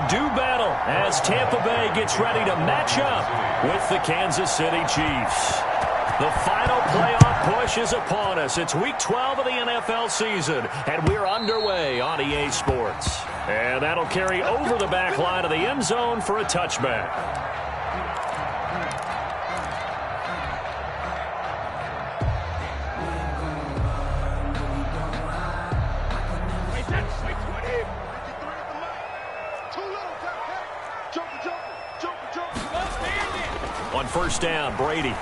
do battle as Tampa Bay gets ready to match up with the Kansas City Chiefs. The final playoff push is upon us. It's Week 12 of the NFL season, and we're underway on EA Sports. And that'll carry over the back line of the end zone for a touchback. On first down, Brady.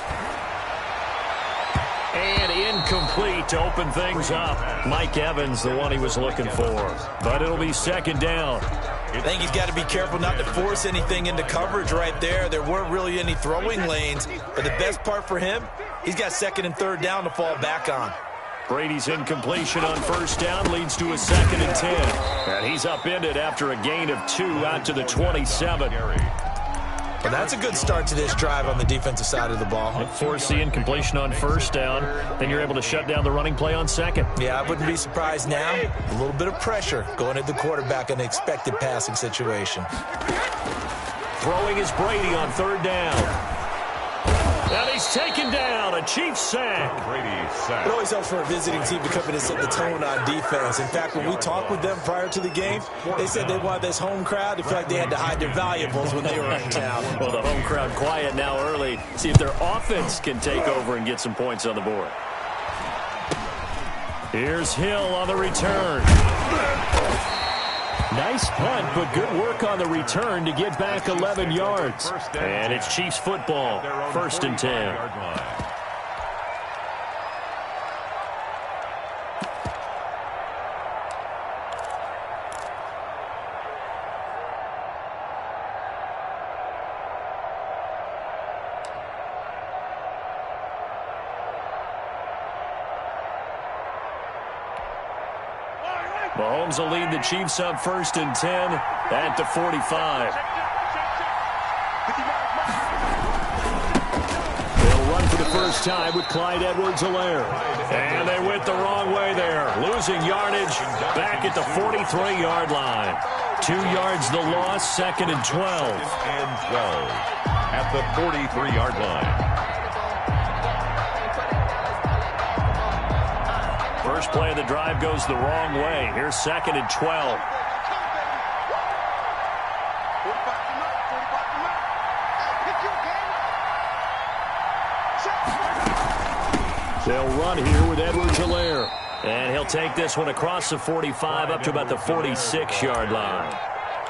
And incomplete to open things up. Mike Evans, the one he was looking for. But it'll be second down. I think he's got to be careful not to force anything into coverage right there. There weren't really any throwing lanes. But the best part for him, he's got second and third down to fall back on. Brady's incompletion on first down leads to a 2nd and 10. And he's upended after a gain of 2 out to the 27. Well, that's a good start to this drive on the defensive side of the ball. Force the incompletion on first down, then you're able to shut down the running play on second. Yeah, I wouldn't be surprised now. A little bit of pressure going at the quarterback in an expected passing situation. Throwing is Brady on third down. And he's taken down, a Chiefs sack. It always helps for a visiting team to come in and set the tone on defense. In fact, when we talked with them prior to the game, they said they wanted this home crowd to feel like they had to hide their valuables when they were in town. Well, the home crowd quiet now early. See if their offense can take over and get some points on the board. Here's Hill on the return. Nice punt, but good work on the return to get back 11 yards. And it's Chiefs football, 1st and 10. Mahomes will lead the Chiefs up 1st and 10 at the 45. They'll run for the first time with Clyde Edwards-Helaire. And they went the wrong way there. Losing yardage back at the 43-yard line. 2 yards the loss, 2nd and 12. And 12 at the 43-yard line. First play of the drive goes the wrong way. Here's 2nd and 12. They'll run here with Edwards-Helaire. And he'll take this one across the 45 up to about the 46-yard line.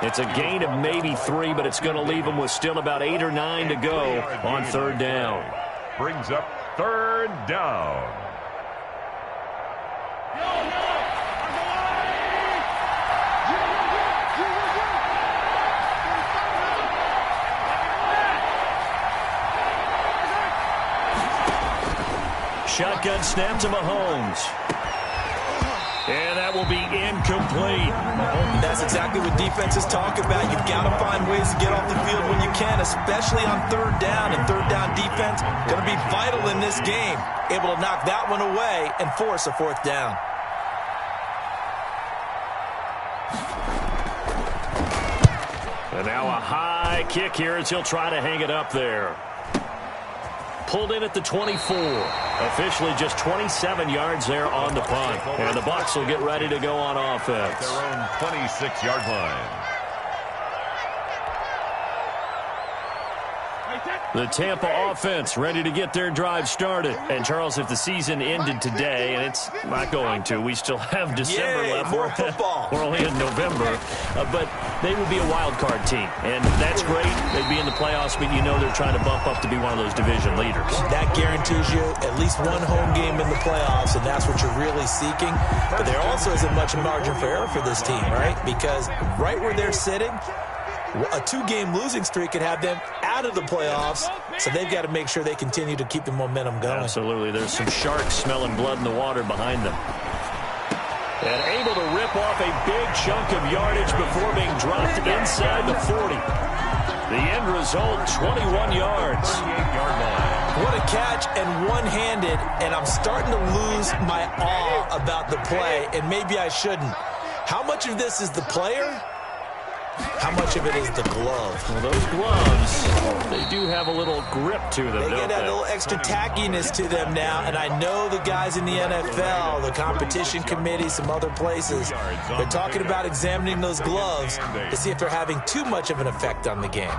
It's a gain of maybe 3, but it's going to leave them with still about 8 or 9 to go on third down. Brings up third down. Shotgun snap to Mahomes. And that will be incomplete. That's exactly what defenses talk about. You've got to find ways to get off the field when you can, especially on third down. And third down defense going to be vital in this game. Able to knock that one away and force a 4th down. And now a high kick here as he'll try to hang it up there. Pulled in at the 24. Officially just 27 yards there on the punt. And the Bucs will get ready to go on offense. Their own 26-yard line. The Tampa offense ready to get their drive started. And, Charles, if the season ended today, and it's not going to, we still have December left. More football. We're only in November. But they would be a wild card team. And that's great. They'd be in the playoffs, but you know they're trying to bump up to be one of those division leaders. That guarantees you at least one home game in the playoffs, and that's what you're really seeking. But there also isn't much margin for error for this team, right? Because right where they're sitting, a 2-game losing streak could have them out of the playoffs, so they've got to make sure they continue to keep the momentum going. Absolutely. There's some sharks smelling blood in the water behind them. And able to rip off a big chunk of yardage before being dropped inside the 40. The end result, 21 yards. 38-yard line. What a catch, and one-handed, and I'm starting to lose my awe about the play, and maybe I shouldn't. How much of this is the player How much of it is the glove? Well, those gloves, they do have a little grip to them, They don't get that little extra tackiness to them now, and I know the guys in the NFL, the competition committee, some other places, they're talking about examining those gloves to see if they're having too much of an effect on the game.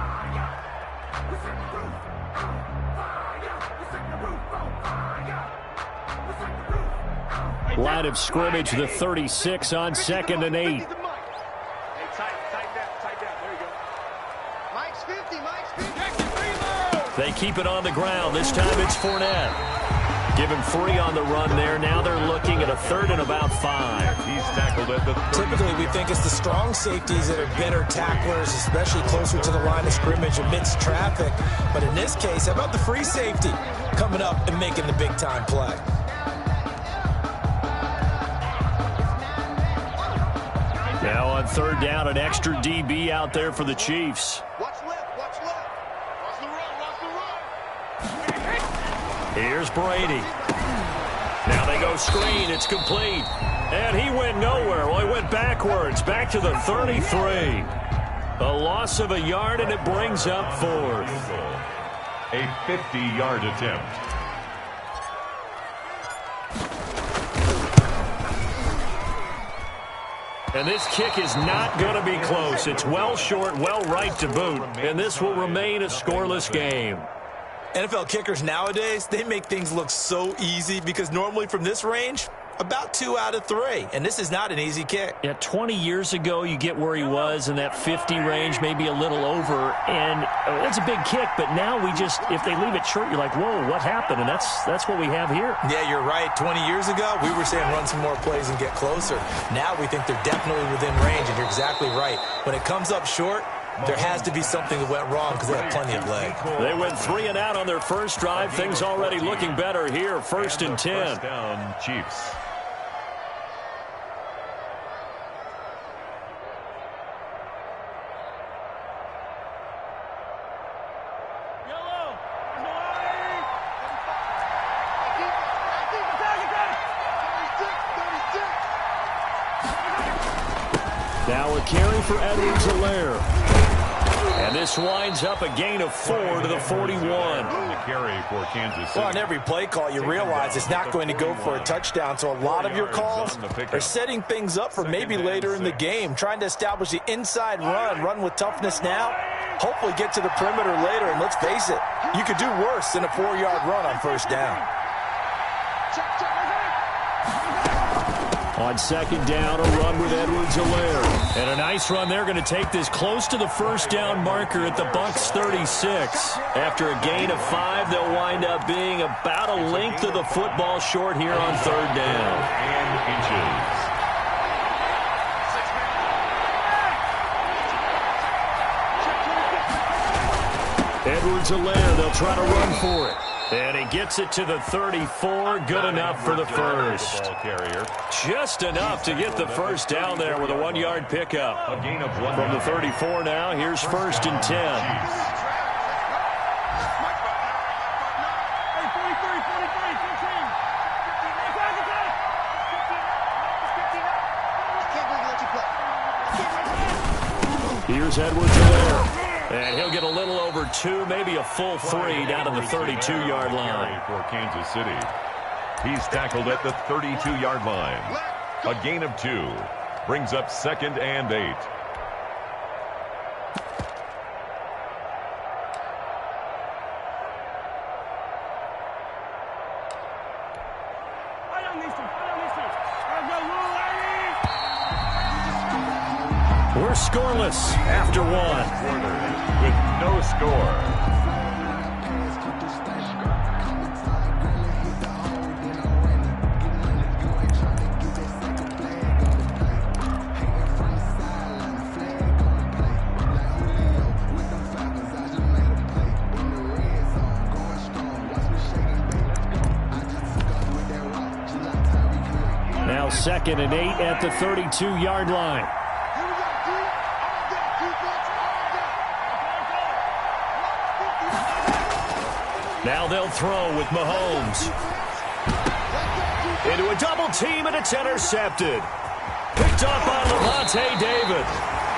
Line of scrimmage, the 36 on 2nd and 8. They keep it on the ground. This time it's Fournette. Give him 3 on the run there. Now they're looking at a 3rd and about 5. He's tackled at the 30. Typically, we think it's the strong safeties that are better tacklers, especially closer to the line of scrimmage amidst traffic. But in this case, how about the free safety coming up and making the big-time play? Now on 3rd down, an extra DB out there for the Chiefs. Here's Brady. Now they go screen. It's complete. And he went nowhere. Well, he went backwards. Back to the 33. A loss of a yard, and it brings up 4th. A 50-yard attempt. And this kick is not going to be close. It's well short, well right to boot. And this will remain a scoreless game. NFL kickers nowadays, they make things look so easy because normally from this range, about 2 out of 3. And this is not an easy kick. Yeah, 20 years ago, you get where he was in that 50 range, maybe a little over. And that's a big kick, but now we just, if they leave it short, you're like, whoa, what happened? And that's what we have here. Yeah, you're right. 20 years ago, we were saying run some more plays and get closer. Now we think they're definitely within range, and you're exactly right. When it comes up short, there has to be something that went wrong because they have plenty of leg. They went 3 and out on their first drive. Things already looking better here. 1st and 10. First down, Chiefs. Now a carry for Edwards-Helaire. And this winds up a gain of 4 to the 41. The carry for Kansas City. Well, on every play call, you realize it's not going to go for a touchdown. So a lot of your calls are setting things up for maybe later in the game, trying to establish the inside run with toughness now, hopefully get to the perimeter later. And let's face it, you could do worse than a 4-yard run on 1st down. On 2nd down, a run with Edwards-Helaire. And a nice run. They're going to take this close to the 1st down marker at the Bucs 36. After a gain of 5, they'll wind up being about a length of the football short here on 3rd down. And inches. Edwards-Helaire, they'll try to run for it. And he gets it to the 34. Good enough for the first. Carrier. Just enough to get the first down there with a 1-yard pickup. A gain of 1 From the 34 now, here's 1st and 10. Here's Edwards-Helaire. And he'll get a little over 2, maybe a full 3 down to the 32-yard line. For Kansas City. He's tackled at the 32-yard line. A gain of 2. Brings up 2nd and 8. We're scoreless after 1. With no score. Now 2nd and 8 at the 32-yard line. Now they'll throw with Mahomes. Into a double team, and it's intercepted. Picked up by Lavonte David.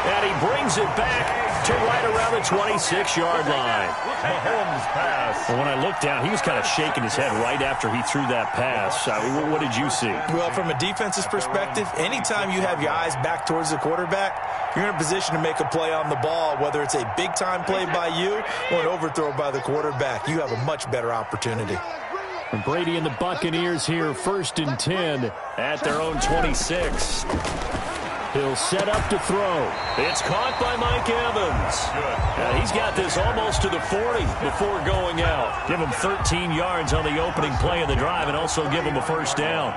And he brings it back to right around the 26-yard line. Mahomes pass. Well, when I looked down, he was kind of shaking his head right after he threw that pass. What did you see? Well, from a defense's perspective, anytime you have your eyes back towards the quarterback, you're in a position to make a play on the ball, whether it's a big-time play by you or an overthrow by the quarterback. You have a much better opportunity. And Brady and the Buccaneers here, 1st and 10 at their own 26. He'll set up to throw. It's caught by Mike Evans. He's got this almost to the 40 before going out. Give him 13 yards on the opening play of the drive and also give him a first down.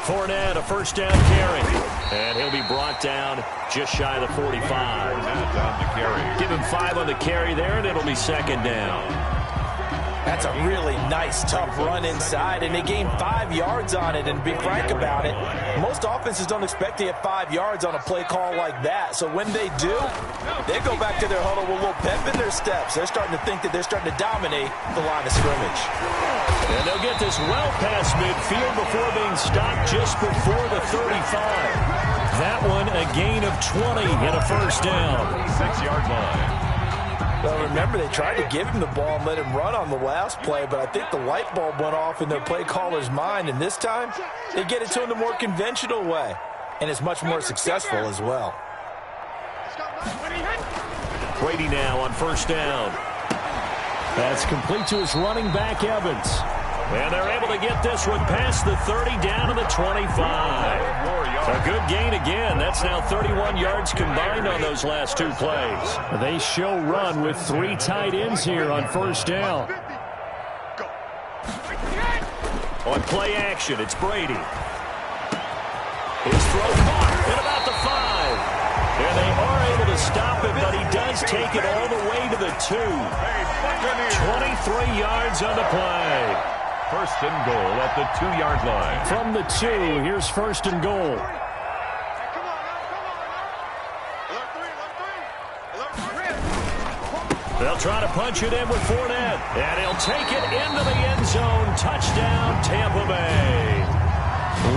Fournette, a first down carry. And he'll be brought down just shy of the 45. Down to carry. Give him 5 on the carry there, and it'll be 2nd down. That's a really nice, tough run inside, and they gained 5 yards on it. And to be frank about it, most offenses don't expect to get 5 yards on a play call like that. So when they do, they go back to their huddle with a little pep in their steps. They're starting to think that they're starting to dominate the line of scrimmage. And they'll get this well past midfield before being stopped just before the 35. That one a gain of 20 and a first down. 6-yard line. Well, remember, they tried to give him the ball and let him run on the last play, but I think the light bulb went off in their play caller's mind, and this time they get it to him the more conventional way, and it's much more successful as well. Brady now on first down. That's complete to his running back, Evans. And they're able to get this one past the 30 down to the 25. A good gain again. That's now 31 yards combined on those last 2 plays. They show run with 3 tight ends here on first down. On play action, it's Brady. His throw caught at about the 5. And they are able to stop it, but he does take it all the way to the 2. 23 yards on the play. 1st and goal at the 2-yard line. From the 2, here's 1st and goal. They'll try to punch it in with Fournette. And he'll take it into the end zone. Touchdown, Tampa Bay.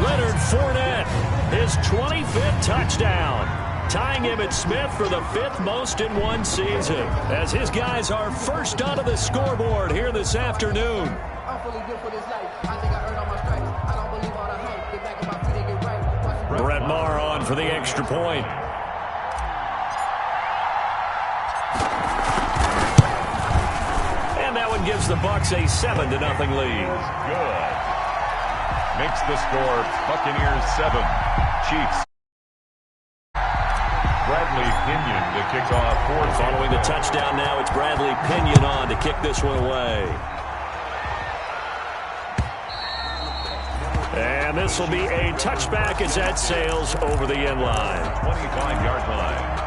Leonard Fournette, his 25th touchdown. Tying Emmitt Smith for the 5th most in one season. As his guys are first onto the scoreboard here this afternoon. Brett Maher on for the extra point. And that one gives the Bucs a 7-0 lead. Good. Makes the score Buccaneers 7, Chiefs. Bradley Pinion to kick off. Following the touchdown now, it's Bradley Pinion on to kick this one away. And this will be a touchback as that sails over the end line. 25-yard line.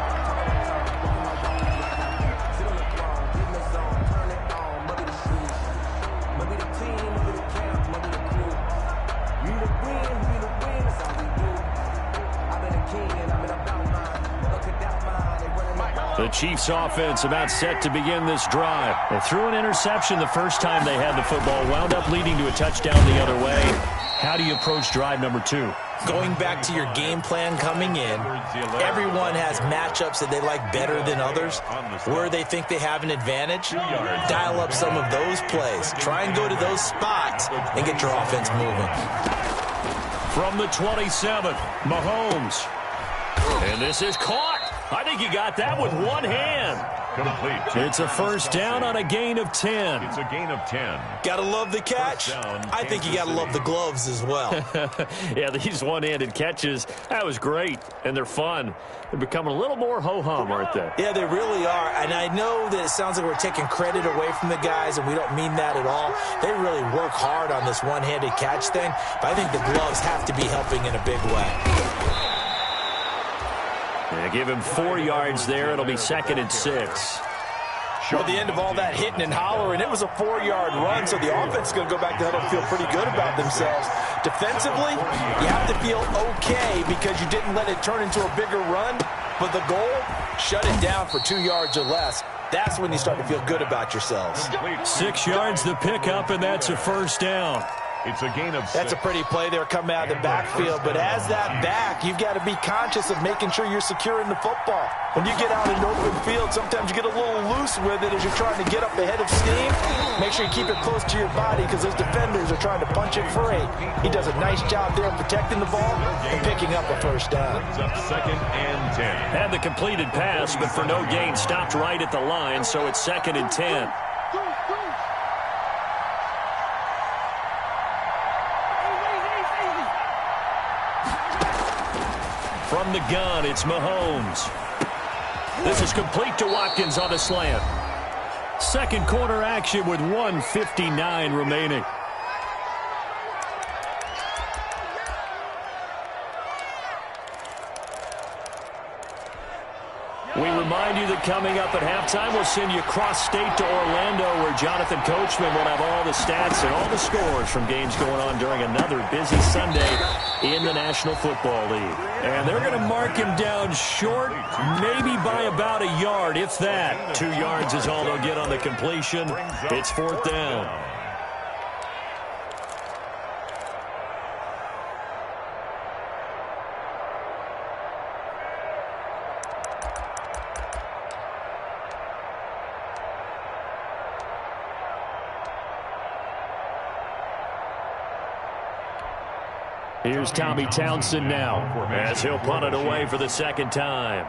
The Chiefs offense about set to begin this drive. They threw an interception the first time they had the football, wound up leading to a touchdown the other way. How do you approach drive number 2? Going back to your game plan coming in, everyone has matchups that they like better than others, where they think they have an advantage. Dial up some of those plays. Try and go to those spots and get your offense moving. From the 27th, Mahomes. And this is caught. I think he got that with one hand. Complete. It's a first down on a gain of 10. It's a gain of 10. Gotta love the catch. I think you gotta love the gloves as well. Yeah, these one-handed catches, that was great, and they're fun. They're becoming a little more ho-hum, aren't they? Yeah, they really are, and I know that it sounds like we're taking credit away from the guys, and we don't mean that at all. They really work hard on this one-handed catch thing, but I think the gloves have to be helping in a big way. Yeah, give him 4 yards there. It'll be 2nd and 6. Well, the end of all that hitting and hollering, it was a 4-yard run, so the offense is going to go back to huddle and feel pretty good about themselves. Defensively, you have to feel okay because you didn't let it turn into a bigger run, but the goal, shut it down for 2 yards or less. That's when you start to feel good about yourselves. 6 yards the pickup, and that's a first down. It's a gain of 6. That's a pretty play there coming out of the backfield, but as that back, you've got to be conscious of making sure you're securing the football. When you get out in the open field, sometimes you get a little loose with it as you're trying to get up ahead of steam. Make sure you keep it close to your body because those defenders are trying to punch it free. He does a nice job there protecting the ball and picking up a first down. Brings up 2nd and 10. Had the completed pass, but for no gain, stopped right at the line, so it's 2nd and 10. From the gun, it's Mahomes. This is complete to Watkins on a slant. Second quarter action with 1:59 remaining. We remind you that coming up at halftime, we'll send you cross-state to Orlando, where Jonathan Coachman will have all the stats and all the scores from games going on during another busy Sunday in the National Football League. And they're going to mark him down short, maybe by about a yard, if that. 2 yards is all they'll get on the completion. It's 4th down. Here's Tommy Townsend now as he'll punt it away for the 2nd time.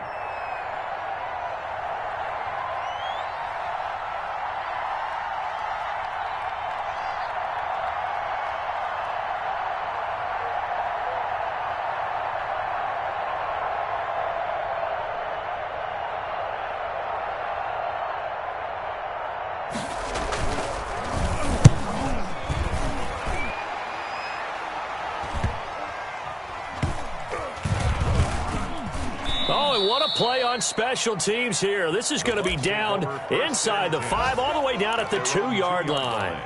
Play on special teams here. This is going to be down inside the 5, all the way down at the 2-yard line.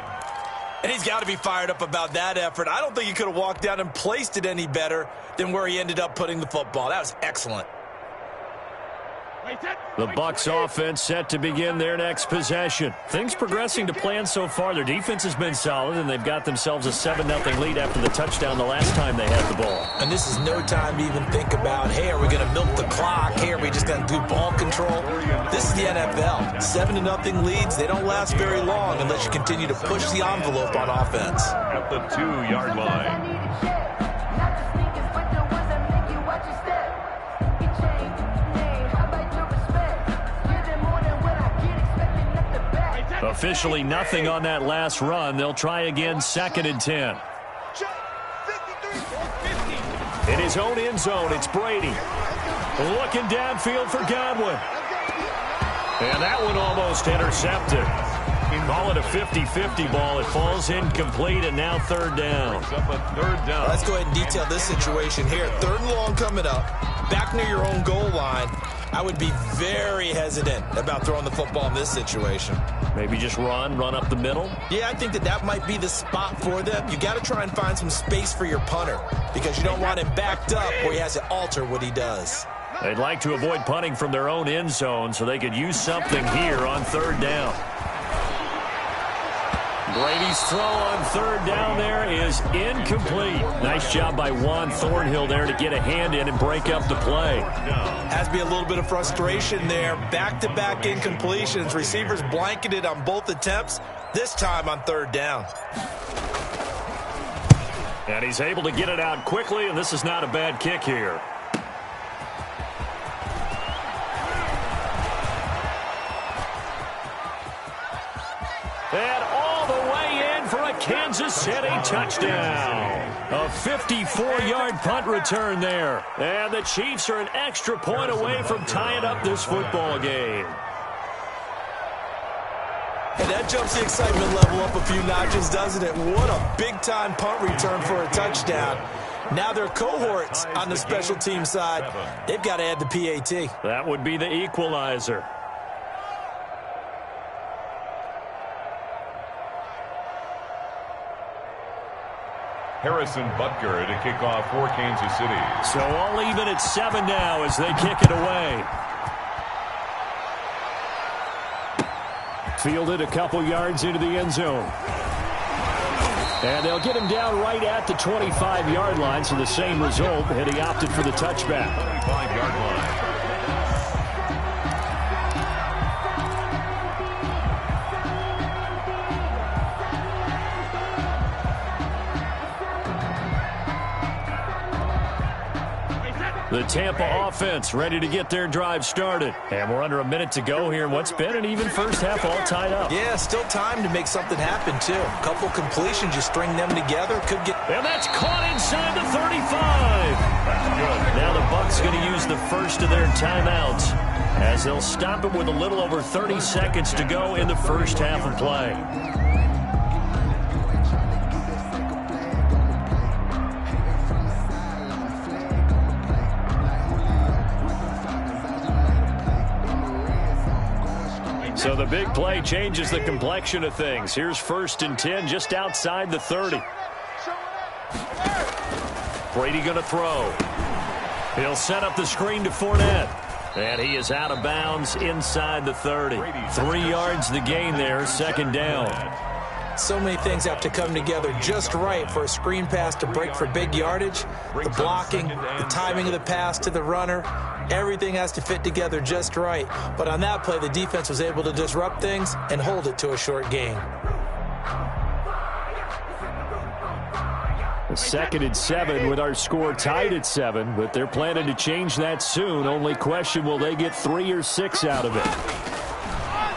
And he's got to be fired up about that effort. I don't think he could have walked down and placed it any better than where he ended up putting the football. That was excellent. The Bucs offense set to begin their next possession. Things progressing to plan so far. Their defense has been solid, and they've got themselves a 7-0 lead after the touchdown the last time they had the ball. And this is no time to even think about, hey, are we going to milk the clock? Hey, are we just going to do ball control? This is the NFL. 7-0 leads, they don't last very long unless you continue to push the envelope on offense. At the 2-yard line. Officially nothing on that last run. They'll try again, 2nd and 10. In his own end zone, it's Brady. Looking downfield for Godwin. And that one almost intercepted. Call it a 50-50 ball. It falls incomplete, and now 3rd down. Let's go ahead and detail this situation here. 3rd and long coming up. Back near your own goal line. I would be very hesitant about throwing the football in this situation. Maybe just run up the middle? Yeah, I think that might be the spot for them. You got to try and find some space for your punter because you don't want him backed up where he has to alter what he does. They'd like to avoid punting from their own end zone so they could use something here on 3rd down. Brady's throw on 3rd down there is incomplete. Nice job by Juan Thornhill there to get a hand in and break up the play. Has to be a little bit of frustration there. Back-to-back incompletions. Receivers blanketed on both attempts, this time on 3rd down. And he's able to get it out quickly, and this is not a bad kick here. And all the way in for a Kansas City touchdown. A 54-yard punt return there. And the Chiefs are an extra point away from tying up this football game. And that jumps the excitement level up a few notches, doesn't it? What a big-time punt return for a touchdown. Now their cohorts on the special team side, they've got to add the PAT. That would be the equalizer. Harrison Butker to kick off for Kansas City. So all even at 7 now as they kick it away. Fielded a couple yards into the end zone. And they'll get him down right at the 25-yard line, so the same result, and he opted for the touchback. 25-yard line. The Tampa offense ready to get their drive started. And we're under a minute to go here in what's been an even first half, all tied up. Yeah, still time to make something happen, too. A couple completions, you string them together, could get... And that's caught inside the 35. That's good. Now the Bucs going to use the first of their timeouts as they'll stop it with a little over 30 seconds to go in the first half of play. So the big play changes the complexion of things. Here's 1st and 10 just outside the 30. Brady going to throw. He'll set up the screen to Fournette. And he is out of bounds inside the 30. 3 yards the gain there, 2nd down. So many things have to come together just right for a screen pass to break for big yardage. The blocking, the timing of the pass to the runner, everything has to fit together just right. But on that play, the defense was able to disrupt things and hold it to a short gain. The 2nd and 7 with our score tied at 7, but they're planning to change that soon. Only question, will they get 3 or 6 out of it?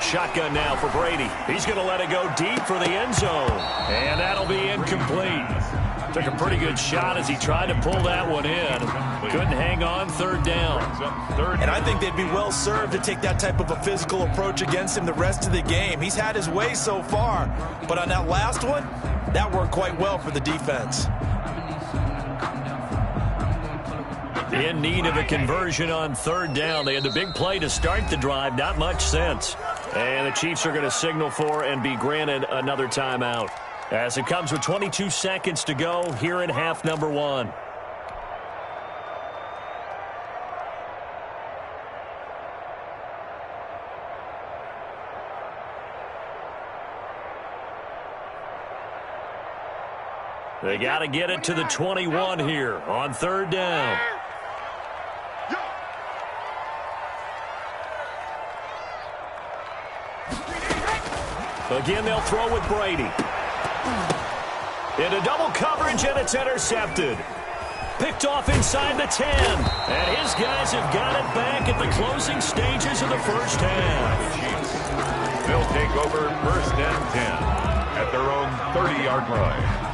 Shotgun now for Brady. He's going to let it go deep for the end zone. And that'll be incomplete. Took a pretty good shot as he tried to pull that one in. Couldn't hang on, 3rd down. And I think they'd be well served to take that type of a physical approach against him the rest of the game. He's had his way so far. But on that last one, that worked quite well for the defense. In need of a conversion on 3rd down. They had the big play to start the drive. Not much sense. And the Chiefs are going to signal for and be granted another timeout, as it comes with 22 seconds to go here in half number 1. They got to get it to the 21 here on 3rd down. Again, they'll throw with Brady. Into double coverage, and it's intercepted. Picked off inside the 10. And his guys have got it back at the closing stages of the first half. They'll take over 1st and 10 at their own 30-yard line.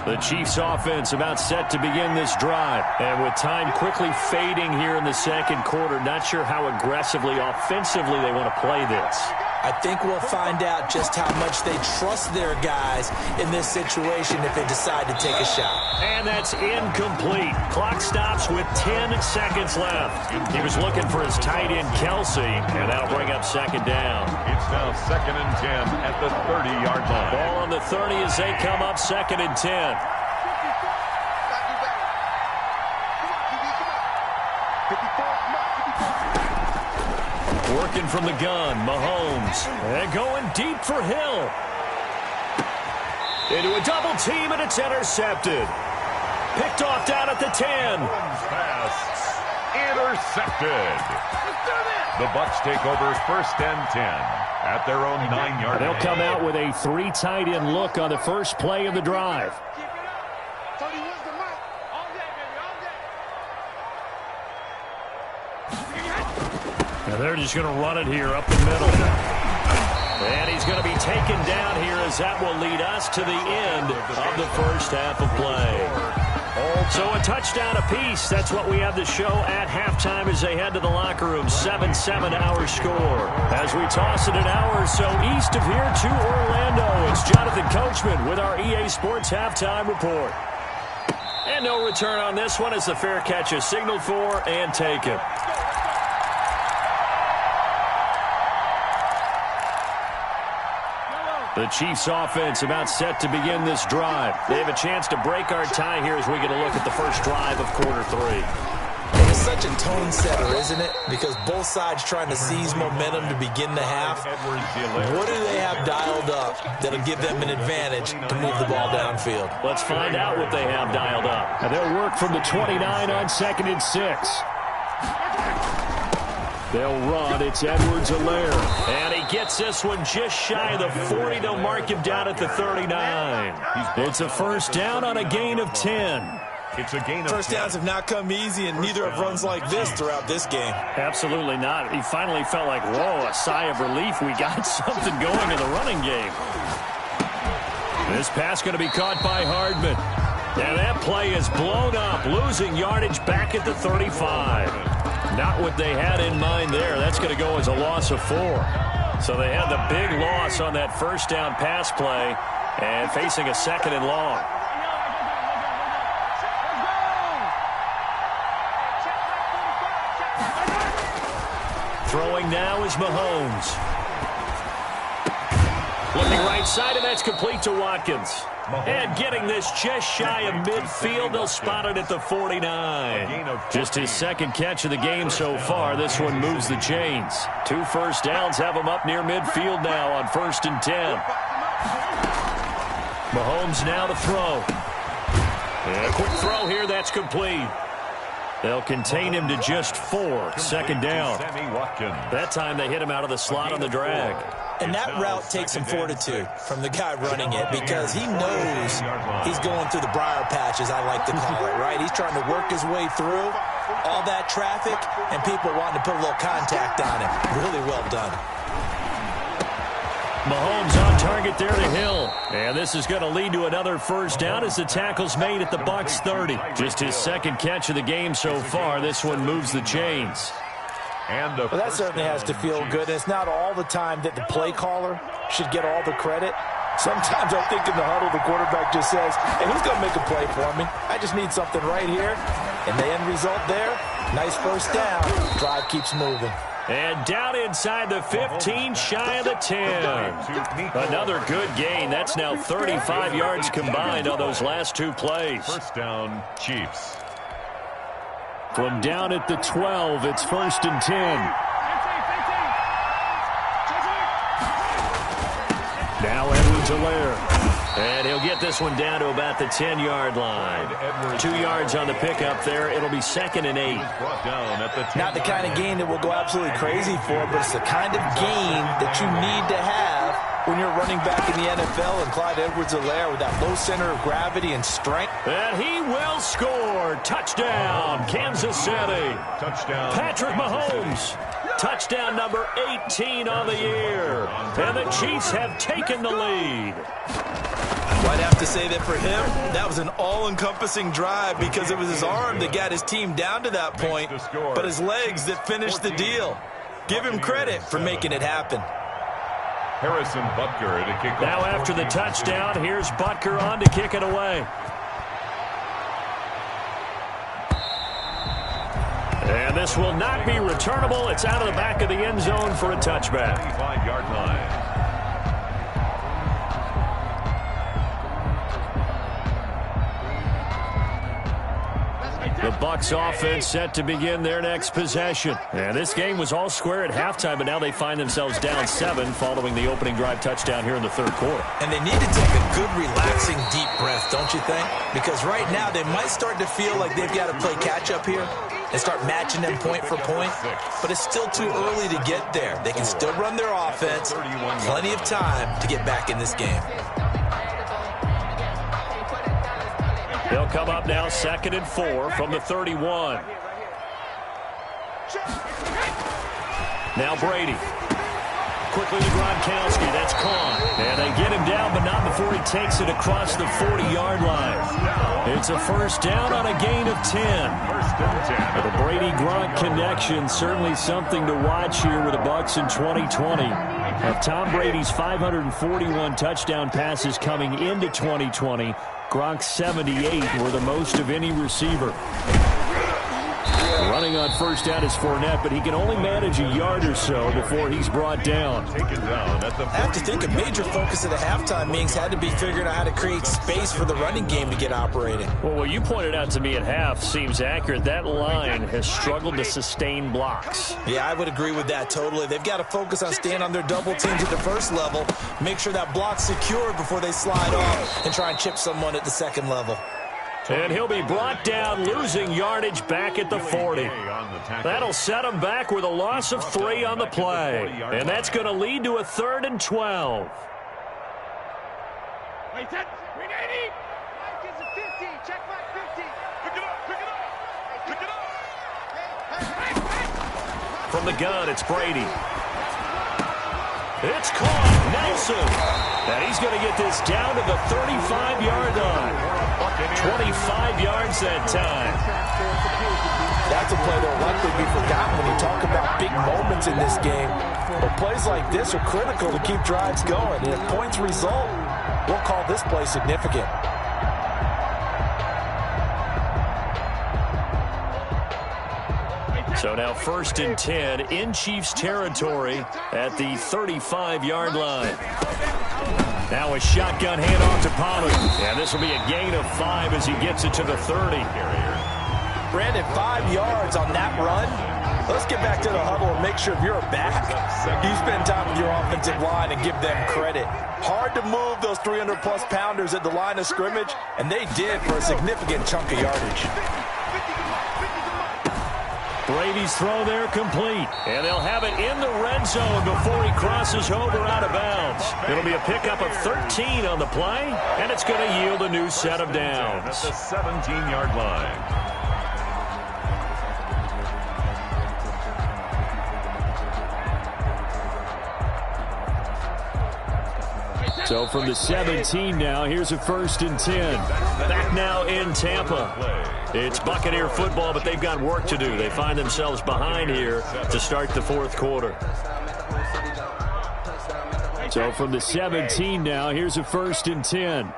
The Chiefs offense about set to begin this drive. And with time quickly fading here in the 2nd quarter, not sure how aggressively, offensively they want to play this. I think we'll find out just how much they trust their guys in this situation if they decide to take a shot. And that's incomplete. Clock stops with 10 seconds left. He was looking for his tight end, Kelsey, and that'll bring up 2nd down. It's now 2nd and 10 at the 30-yard line. Ball on the 30 as they come up 2nd and 10. Working from the gun, Mahomes. And going deep for Hill. Into a double team, and it's intercepted. Picked off down at the 10. Pass intercepted. The Bucs take over 1st and 10 at their own 9-yard line. They'll come out with a 3 tight end look on the first play of the drive. Now they're just going to run it here up the middle. And he's going to be taken down here as that will lead us to the end of the first half of play. So a touchdown apiece. That's what we have to show at halftime as they head to the locker room. 7-7 our score. As we toss it an hour or so east of here to Orlando, it's Jonathan Coachman with our EA Sports Halftime Report. And no return on this one as the fair catch is signaled for and taken. The Chiefs offense about set to begin this drive. They have a chance to break our tie here as we get a look at the first drive of quarter 3. such a tone setter, isn't it? Because both sides trying to seize momentum to begin the half. What do they have dialed up that'll give them an advantage to move the ball downfield? Let's find out what they have dialed up. And they'll work from the 29 on 2nd and 6. They'll run. It's Edwards-Helaire. And he gets this one just shy of the 40. They'll mark him down at the 39. It's a first down on a gain of 10. It's a gain of First downs have not come easy, and neither have runs like this throughout this game. Absolutely not. He finally felt like, whoa, a sigh of relief. We got something going in the running game. This pass going to be caught by Hardman. And that play is blown up, losing yardage back at the 35. Not what they had in mind there. That's going to go as a loss of 4. So they had the big loss on that first down pass play and facing a 2nd and long. Throwing now is Mahomes. Looking right side, and that's complete to Watkins. And getting this just shy of midfield, they'll spot it at the 49. Just his 2nd catch of the game so far. This one moves the chains. 2 first downs have him up near midfield now on 1st and 10. Mahomes now to throw. And a quick throw here, that's complete. They'll contain him to just 4. 2nd down. That time they hit him out of the slot on the drag. And that route takes some fortitude from the guy running it because he knows he's going through the briar patch, as I like to call it, right? He's trying to work his way through all that traffic and people wanting to put a little contact on him. Really well done. Mahomes on target there to Hill. And this is going to lead to another first down as the tackle's made at the Bucs 30. Just his 2nd catch of the game so far. This one moves the chains. Well, that certainly has to feel good. It's not all the time that the play caller should get all the credit. Sometimes I think in the huddle, the quarterback just says, hey, who's going to make a play for me? I just need something right here. And the end result there, nice first down. Drive keeps moving. And down inside the 15, shy of the 10. Another good gain. That's now 35 yards combined on those last 2 plays. First down, Chiefs. From down at the 12, it's 1st and 10. Now Edwards-Helaire. And he'll get this one down to about the 10-yard line. 2 yards on the pickup there. It'll be 2nd and 8. Not the kind of gain that we'll go absolutely crazy for, but it's the kind of gain that you need to have when you're running back in the NFL, and Clyde Edwards-Helaire with that low center of gravity and strength. And he will score. Touchdown, Kansas City. Touchdown, Patrick Mahomes. Touchdown number 18 on the year. And the Chiefs have taken the lead. Well, I'd have to say that for him, that was an all-encompassing drive because it was his arm that got his team down to that point, but his legs that finished the deal. Give him credit for making it happen. Harrison Butker to kick off. Now after the touchdown, here's Butker on to kick it away. And this will not be returnable. It's out of the back of the end zone for a touchback. 25-yard line. The Bucs offense set to begin their next possession. And this game was all square at halftime, but now they find themselves down 7 following the opening drive touchdown here in the 3rd quarter. And they need to take a good, relaxing, deep breath, don't you think? Because right now they might start to feel like they've got to play catch-up here and start matching them point for point. But it's still too early to get there. They can still run their offense. Plenty of time to get back in this game. They'll come up now 2nd and 4 from the 31. Now Brady. Quickly to Gronkowski. That's caught. And they get him down, but not before he takes it across the 40-yard line. It's a first down on a gain of 10. The Brady-Gronk connection, certainly something to watch here with the Bucs in 2020. Of Tom Brady's 541 touchdown passes coming into 2020, Gronk's 78 were the most of any receiver. Running on first down is Fournette, but he can only manage a yard or so before he's brought down. Taken down at the I have to think a major focus at the halftime meetings had to be figuring out how to create space for the running game to get operating. Well, what you pointed out to me at half seems accurate. That line has struggled to sustain blocks. Yeah, I would agree with that totally. They've got to focus on staying on their double teams at the first level, make sure that block's secured before they slide off and try and chip someone at the second level. And he'll be brought down, losing yardage back at the 40. That'll set him back with a loss of 3 on the play. And that's going to lead to a 3rd and 12. Wait, 10, 380. Mike is a 50. Check Mike 50. Pick it up, pick it up. Pick it up. From the gun, it's Brady. It's caught. Nelson. And he's going to get this down to the 35-yard line. 25 yards that time. That's a play that will likely be forgotten when you talk about big moments in this game. But plays like this are critical to keep drives going. And if points result, we'll call this play significant. So now 1st and 10 in Chiefs territory at the 35-yard line. Now a shotgun handoff to Pollard. And this will be a gain of 5 as he gets it to the 30. Brandon, 5 yards on that run. Let's get back to the huddle and make sure if you're a back, you spend time with your offensive line and give them credit. Hard to move those 300-plus pounders at the line of scrimmage, and they did for a significant chunk of yardage. Brady's throw there complete. And they'll have it in the red zone before he crosses over out of bounds. It'll be a pickup of 13 on the play, and it's going to yield a new set of downs. At the 17-yard line. So from the 17 now, here's a 1st and 10. Back now in Tampa. It's Buccaneer football, but they've got work to do. They find themselves behind here to start the 4th quarter. So from the 17 now, here's a 1st and 10.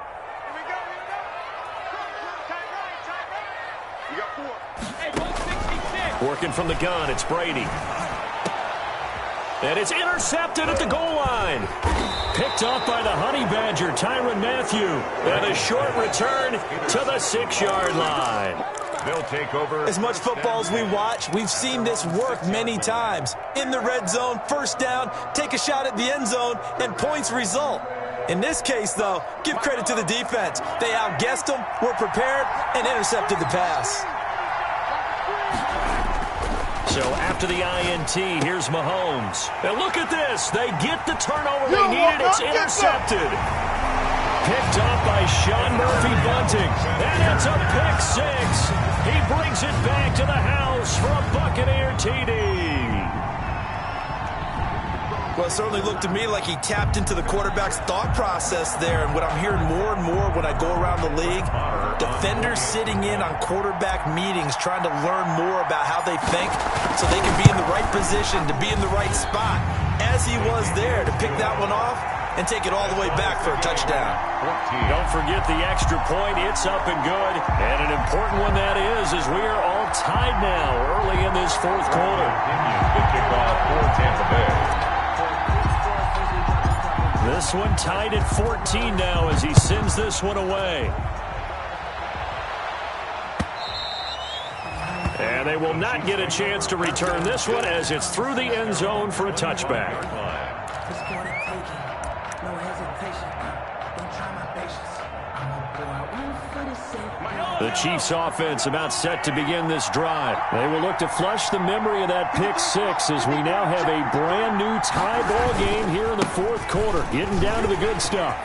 Working from the gun, it's Brady. And it's intercepted at the goal line. Picked off by the Honey Badger, Tyrann Mathieu. And a short return to the 6-yard line. They'll take over. As much football as we watch, we've seen this work many times. In the red zone, first down, take a shot at the end zone, and points result. In this case, though, give credit to the defense. They outguessed them, were prepared, and intercepted the pass. So after the INT, here's Mahomes. And look at this. They get the turnover they needed. It's intercepted. Picked off by Sean Murphy-Bunting. And it's a pick 6. He brings it back to the house for a Buccaneer TD. Well, it certainly looked to me like he tapped into the quarterback's thought process there. And what I'm hearing more and more when I go around the league, defenders sitting in on quarterback meetings trying to learn more about how they think so they can be in the right position to be in the right spot, as he was there to pick that one off and take it all the way back for a touchdown. Don't forget the extra point. It's up and good. And an important one that is, as we are all tied now early in this 4th quarter. The kickoff for Tampa Bay. This one tied at 14 now as he sends this one away. And they will not get a chance to return this one as it's through the end zone for a touchback. The Chiefs offense about set to begin this drive. They will look to flush the memory of that pick 6 as we now have a brand new tie ball game here in the 4th quarter. Getting down to the good stuff.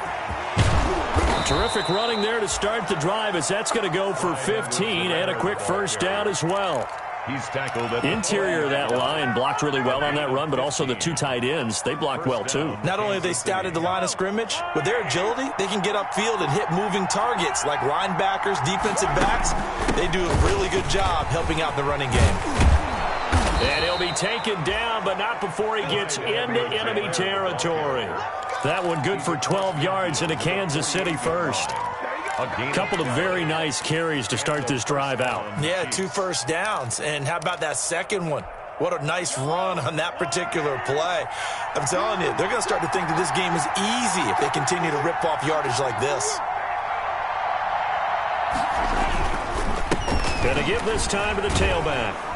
Terrific running there to start the drive as that's going to go for 15 and a quick first down as well. He's tackled at the interior of that line blocked really well on that run, but also the 2 tight ends, they blocked well too. Not only have they scouted the line of scrimmage, with their agility, they can get upfield and hit moving targets like linebackers, defensive backs. They do a really good job helping out the running game. And he'll be taken down, but not before he gets into enemy territory. That one good for 12 yards into Kansas City first. A couple of very nice carries to start this drive out. Yeah, 2 first downs. And how about that second one? What a nice run on that particular play. I'm telling you, they're going to start to think that this game is easy if they continue to rip off yardage like this. Going to give this time to the tailback.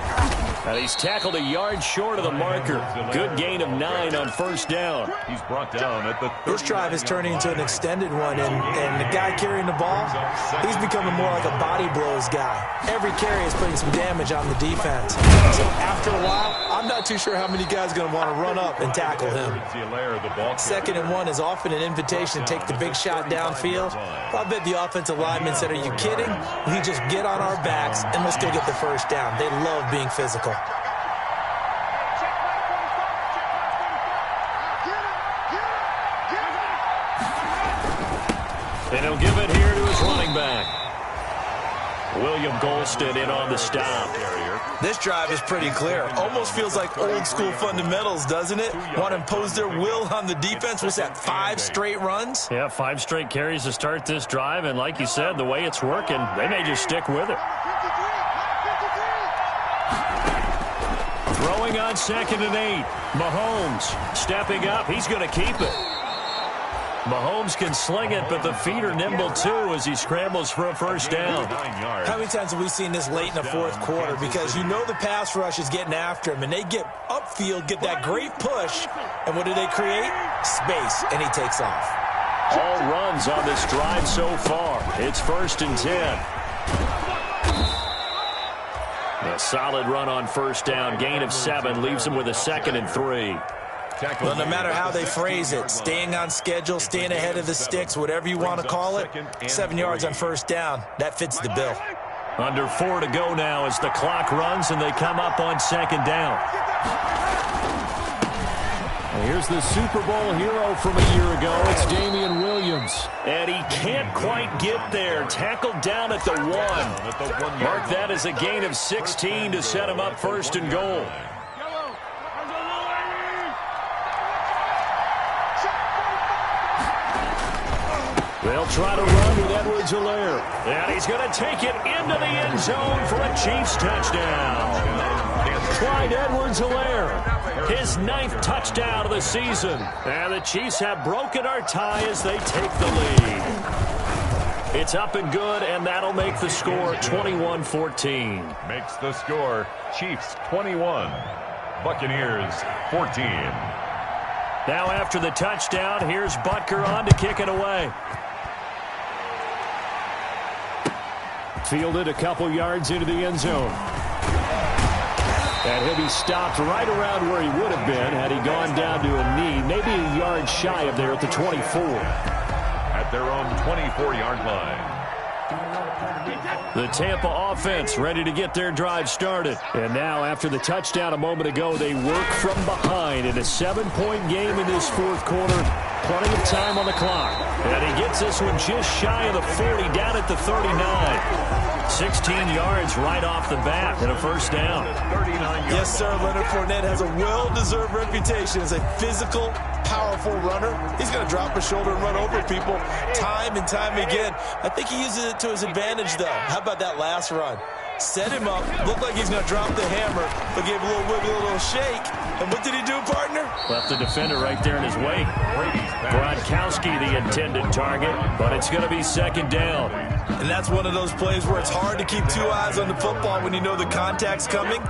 And he's tackled a yard short of the marker. Good gain of 9 on first down. He's brought down at the 30. This drive is turning into an extended one, and the guy carrying the ball, he's becoming more like a body blows guy. Every carry is putting some damage on the defense. So after a while, I'm not too sure how many guys are going to want to run up and tackle him. 2nd and 1 is often an invitation to take the big shot downfield. I bet the offensive linemen said, are you kidding? We just get on our backs, and we'll still get the first down. They love being physical. And he'll give it here to his running back. William Golston in on the stop. This drive is pretty clear. Almost feels like old school fundamentals, doesn't it? Want to impose their will on the defense. Was that 5 straight runs? Yeah, 5 straight carries to start this drive. And like you said, the way it's working, they may just stick with it. Throwing on 2nd and 8. Mahomes stepping up. He's going to keep it. Mahomes can sling it, but the feet are nimble, too, as he scrambles for a first down. How many times have we seen this late in the 4th quarter? Because you know the pass rush is getting after him, and they get upfield, get that great push, and what do they create? Space, and he takes off. All runs on this drive so far. It's 1st and 10. A solid run on first down. Gain of 7 leaves him with a 2nd and 3. Well, no matter how they phrase it, staying on schedule, staying ahead of the sticks, whatever you want to call it, 7 yards on first down, that fits the bill. Under 4 to go now as the clock runs and they come up on 2nd down. And here's the Super Bowl hero from a year ago. It's Damian Williams. And he can't quite get there. Tackled down at the 1. Mark that as a gain of 16 to set him up 1st and goal. They'll try to run with Edwards-Helaire. And he's going to take it into the end zone for a Chiefs touchdown. Clyde Edwards-Helaire, his 9th touchdown of the season. And the Chiefs have broken our tie as they take the lead. It's up and good, and that'll make the score 21-14. Makes the score Chiefs 21, Buccaneers 14. Now after the touchdown, here's Butker on to kick it away. Fielded a couple yards into the end zone. And he'll be stopped right around where he would have been had he gone down to a knee, maybe a yard shy of there at the 24. At their own 24-yard line. The Tampa offense ready to get their drive started. And now after the touchdown a moment ago, they work from behind in a 7-point game in this 4th quarter. Plenty of time on the clock. And he gets this one just shy of the 40, down at the 39. 16 yards right off the bat and a first down. Yes, sir. Leonard Fournette has a well-deserved reputation as a physical, powerful runner. He's going to drop his shoulder and run over people time and time again. I think he uses it to his advantage, though. How about that last run? Set him up, looked like he's going to drop the hammer, but gave a little wiggle, a little shake. And what did he do, partner? Left the defender right there in his wake. Gronkowski, the intended target, but it's going to be 2nd down. And that's one of those plays where it's hard to keep 2 eyes on the football when you know the contact's coming,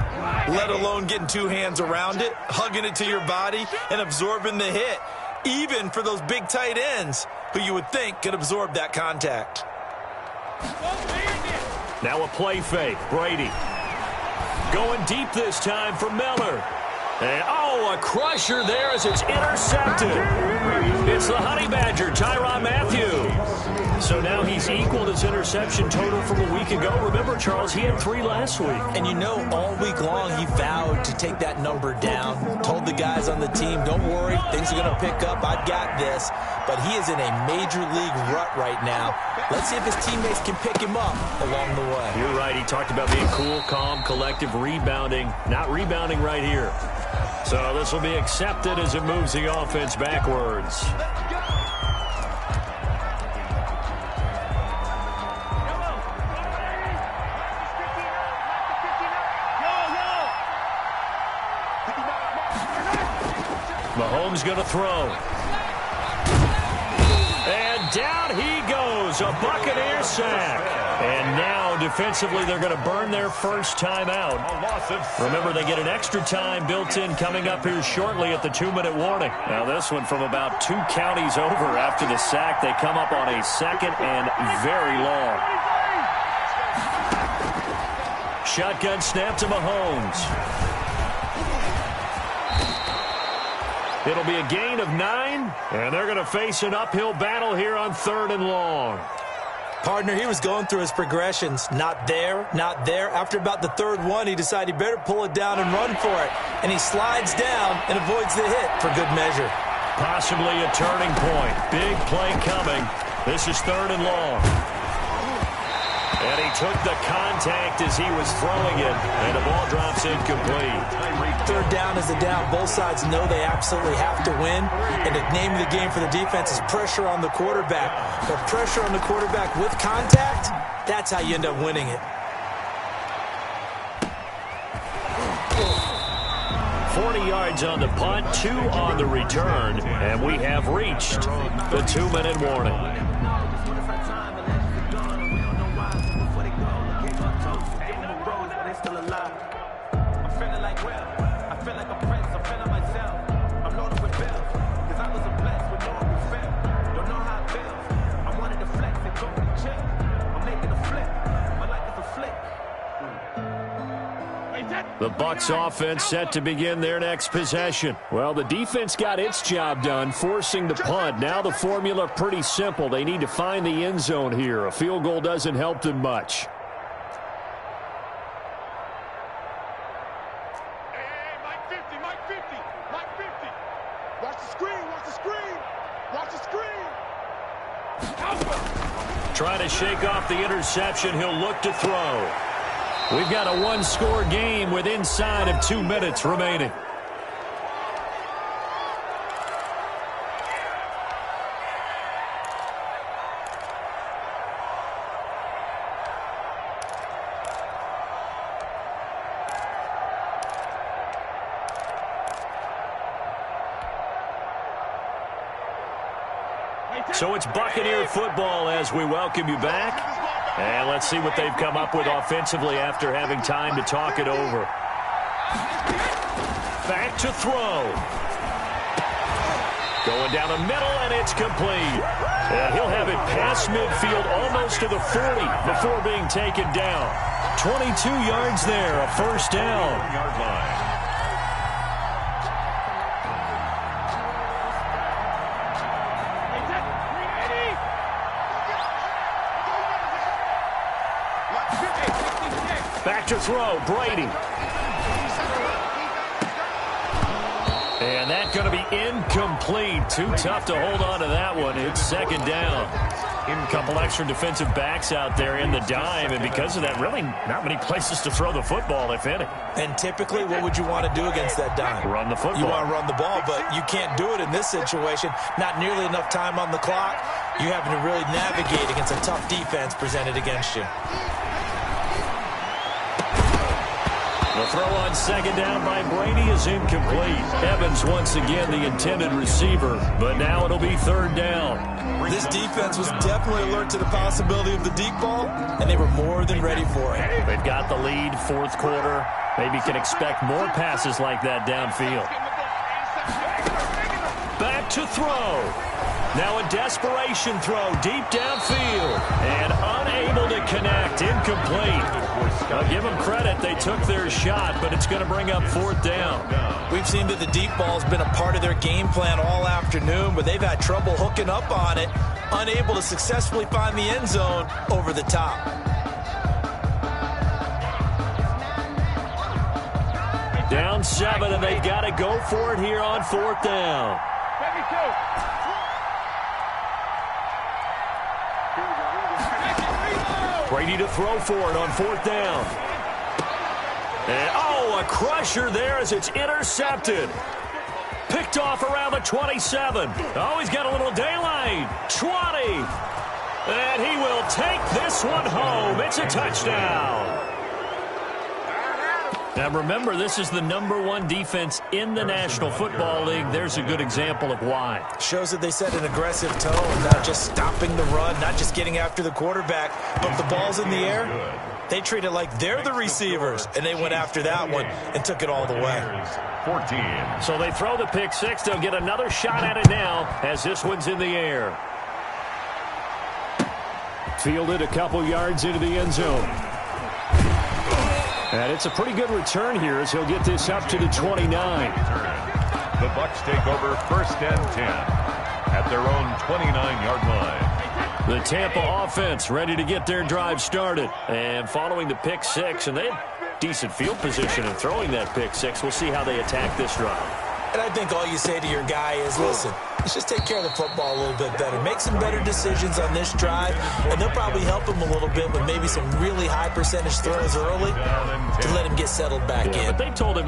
let alone getting 2 hands around it, hugging it to your body, and absorbing the hit, even for those big tight ends who you would think could absorb that contact. Now a play fake. Brady going deep this time for Miller. And, a crusher there as it's intercepted. It's the Honey Badger, Tyrann Mathieu. So now he's equaled his interception total from a week ago. Remember, Charles, he had 3 last week. And you know, all week long he vowed to take that number down. Told the guys on the team, don't worry, things are going to pick up. I've got this. But he is in a major league rut right now. Let's see if his teammates can pick him up along the way. You're right. He talked about being cool, calm, collective, rebounding. Not rebounding right here. So this will be accepted as it moves the offense backwards. Mahomes going to throw. And down he goes, a Buccaneer sack. And now, defensively, they're going to burn their first time out. Remember, they get an extra time built in coming up here shortly at the 2-minute warning. Now, this one from about 2 counties over after the sack. They come up on a second and very long. Shotgun snap to Mahomes. It'll be a gain of 9, and they're going to face an uphill battle here on 3rd and long. Partner, he was going through his progressions. Not there, not there. After about the 3rd one, he decided he better pull it down and run for it. And he slides down and avoids the hit for good measure. Possibly a turning point. Big play coming. This is 3rd and long. And he took the contact as he was throwing it, and the ball drops incomplete. 3rd down is the down. Both sides know they absolutely have to win, and the name of the game for the defense is pressure on the quarterback. But pressure on the quarterback with contact, that's how you end up winning it. 40 yards on the punt, 2 on the return, and we have reached the 2-minute warning. The Bucs offense set to begin their next possession. Well, the defense got its job done, forcing the punt. Now the formula pretty simple. They need to find the end zone here. A field goal doesn't help them much. Hey, Mike 50, Mike 50, Mike 50. Watch the screen, watch the screen, watch the screen. Trying to shake off the interception. He'll look to throw. We've got a 1-score game with inside of 2 minutes remaining. So it's Buccaneer football as we welcome you back. And let's see what they've come up with offensively after having time to talk it over. Back to throw. Going down the middle, and it's complete. And he'll have it past midfield almost to the 40 before being taken down. 22 yards there, a first down. Back to throw, Brady. And that's going to be incomplete. Too tough to hold on to that one. It's 2nd down. A couple extra defensive backs out there in the dime, and because of that, really not many places to throw the football, if any. And typically, what would you want to do against that dime? Run the football. You want to run the ball, but you can't do it in this situation. Not nearly enough time on the clock. You're having to really navigate against a tough defense presented against you. The throw on 2nd down by Brady is incomplete. Evans once again the intended receiver, but now it'll be 3rd down. This defense was definitely alert to the possibility of the deep ball, and they were more than ready for it. They've got the lead, 4th quarter. Maybe can expect more passes like that downfield. Back to throw. Now a desperation throw deep downfield and unable to connect. Incomplete. I'll give them credit. They took their shot, but it's going to bring up 4th down. We've seen that the deep ball's been a part of their game plan all afternoon, but they've had trouble hooking up on it, unable to successfully find the end zone over the top. Down 7, and they've got to go for it here on 4th down. Brady to throw for it on 4th down. And, a crusher there as it's intercepted. Picked off around the 27. Oh, he's got a little daylight. 20. And he will take this one home. It's a touchdown. Now remember, this is the #1 defense in the National Football League. There's a good example of why. Shows that they set an aggressive tone, not just stopping the run, not just getting after the quarterback, but if the ball's in the air, they treat it like they're the receivers, and they went after that one and took it all the way. 14. So they throw the pick six. They'll get another shot at it now as this one's in the air. Fielded a couple yards into the end zone. And it's a pretty good return here as he'll get this up to the 29. The Bucs take over 1st and 10 at their own 29-yard line. The Tampa offense ready to get their drive started. And following the pick six, and they had decent field position in throwing that pick six. We'll see how they attack this drive. And I think all you say to your guy is, listen, let's just take care of the football a little bit better. Make some better decisions on this drive, and they'll probably help him a little bit with maybe some really high percentage throws early to let him get settled back in. But they told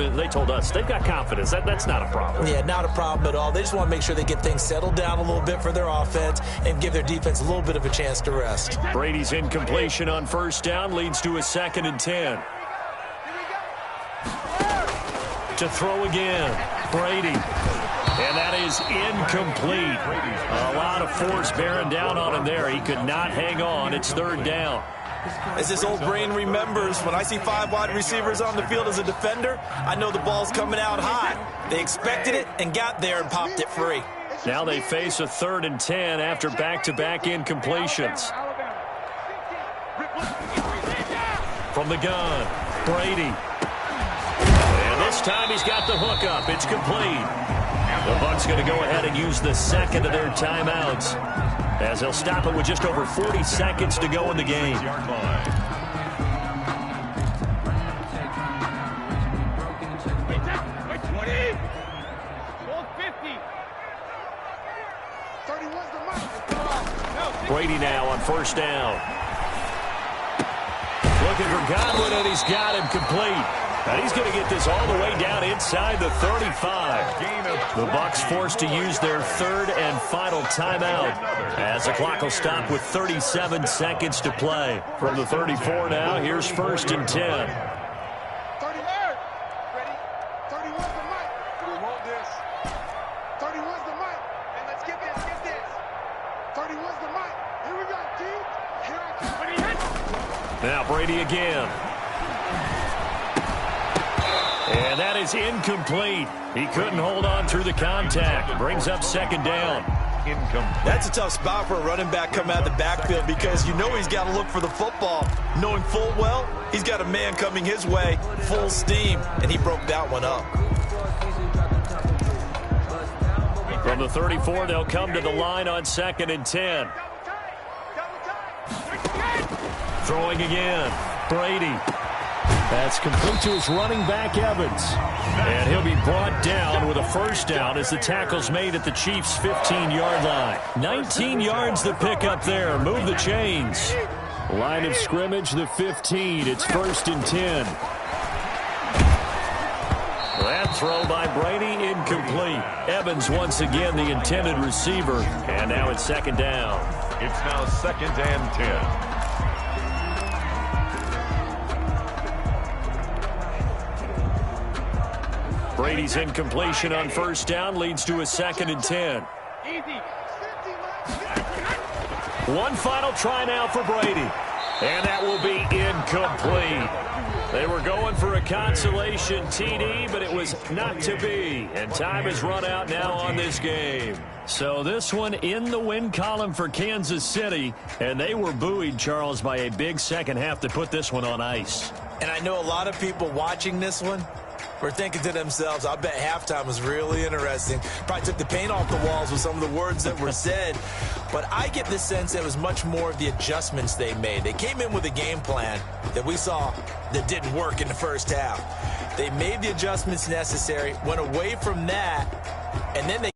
us they've got confidence. That's not a problem. Yeah, not a problem at all. They just want to make sure they get things settled down a little bit for their offense and give their defense a little bit of a chance to rest. Brady's incompletion on 1st down leads to a 2nd and 10. To throw again, Brady. And that is incomplete. A lot of force bearing down on him there. He could not hang on. It's 3rd down. As his old brain remembers, when I see 5 wide receivers on the field as a defender, I know the ball's coming out high. They expected it and got there and popped it free. Now they face a 3rd and 10 after back-to-back incompletions. From the gun, Brady. And this time he's got the hook up. It's complete. The Bucs going to go ahead and use the 2nd of their timeouts as they'll stop it with just over 40 seconds to go in the game. 20. 50. 31's the mark. Brady now on 1st down. Looking for Godwin, and he's got him complete. And he's going to get this all the way down inside the 35. The Bucs forced to use their 3rd and final timeout as the clock will stop with 37 seconds to play. From the 34 now, here's 1st and 10. 30. Ready? 31's the mic. We want this. 31's the mic. And let's get this. 31's the mic. Here we go, dude. Here I come. Now Brady again. And that is incomplete. He couldn't hold on through the contact. Brings up 2nd down. That's a tough spot for a running back coming out of the backfield because you know he's got to look for the football, knowing full well he's got a man coming his way, full steam, and he broke that one up. From the 34, they'll come to the line on 2nd and 10. Throwing again, Brady. That's complete to his running back, Evans. And he'll be brought down with a 1st down as the tackle's made at the Chiefs' 15-yard line. 19 yards the pickup there. Move the chains. Line of scrimmage, the 15. It's 1st and 10. That throw by Brady, incomplete. Evans once again the intended receiver. And now it's 2nd down. It's now 2nd and 10. Brady's incompletion on 1st down leads to a 2nd and 10. One final try now for Brady. And that will be incomplete. They were going for a consolation TD, but it was not to be. And time has run out now on this game. So this one in the win column for Kansas City. And they were buoyed, Charles, by a big second half to put this one on ice. And I know a lot of people watching this one were thinking to themselves, I bet halftime was really interesting. Probably took the paint off the walls with some of the words that were said. But I get the sense that it was much more of the adjustments they made. They came in with a game plan that we saw that didn't work in the 1st half. They made the adjustments necessary, went away from that, and then they